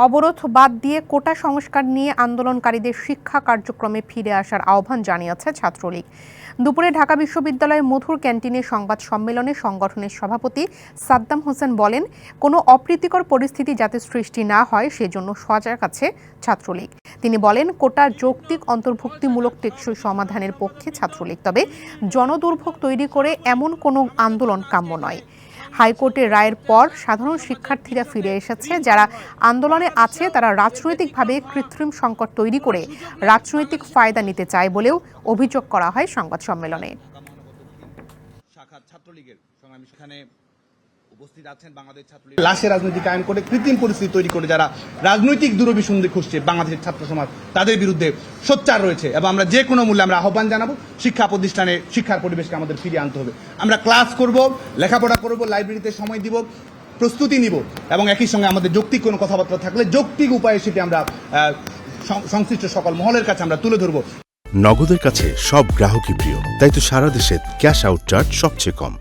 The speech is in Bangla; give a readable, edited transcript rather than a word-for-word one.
অবরোধ বাদ দিয়ে কোটা সংস্কার নিয়ে আন্দোলনকারীদের শিক্ষা কার্যক্রমে ফিরে আসার আহ্বান জানিয়েছে ছাত্রলীগ। দুপুরে ঢাকা বিশ্ববিদ্যালয়ের মধুর ক্যান্টিনে সংবাদ সম্মেলনে সংগঠনের সভাপতি সাদ্দাম হোসেন বলেন, কোনো অপ্রীতিকর পরিস্থিতি যাতে সৃষ্টি না হয় সেজন্য সজাগ আছে ছাত্রলীগ। তিনি বলেন, কোটা যৌক্তিক অন্তর্ভুক্তিমূলক টেকসই সমাধানের পক্ষে ছাত্রলীগ, তবে জনদুর্ভোগ তৈরি করে এমন কোনো আন্দোলন কাম্য নয়। হাইকোর্টের রায়ের পর সাধারণ শিক্ষার্থীরা ফিরে এসেছে। যারা আন্দোলনে আছে তারা রাজনৈতিকভাবে কৃত্রিম সংকট তৈরি করে রাজনৈতিক ফায়দা নিতে চায় বলেও অভিযোগ করা হয় সংবাদ সম্মেলনে। লাশের রাজনীতি কায়েম করে কৃত্রিম পরিস্থিতি তৈরি করে যারা রাজনৈতিক দূরভিসন্ধি খুঁজছে বাংলাদেশের ছাত্র সমাজ, তাদের বিরুদ্ধে সোচ্চার রয়েছে এবং আমরা যে কোনো মূল্যে আমরা আহ্বান জানাবো শিক্ষা প্রতিষ্ঠানে শিক্ষার পরিবেশকে আমাদের ফিরিয়ে আনতে হবে। আমরা ক্লাস করব, লেখাপড়া করব, লাইব্রেরিতে সময় দিব, প্রস্তুতি নিব এবং একই সঙ্গে আমাদের যৌক্তিক কোনো কথাবার্তা থাকলে যৌক্তিক উপায়ে সেটি আমরা সংশ্লিষ্ট সকল মহলের কাছে আমরা তুলে ধরব। নগদের কাছে সব গ্রাহকই প্রিয়, তাই তো সারা দেশে ক্যাশ আউট চার্জ সবচেয়ে কম।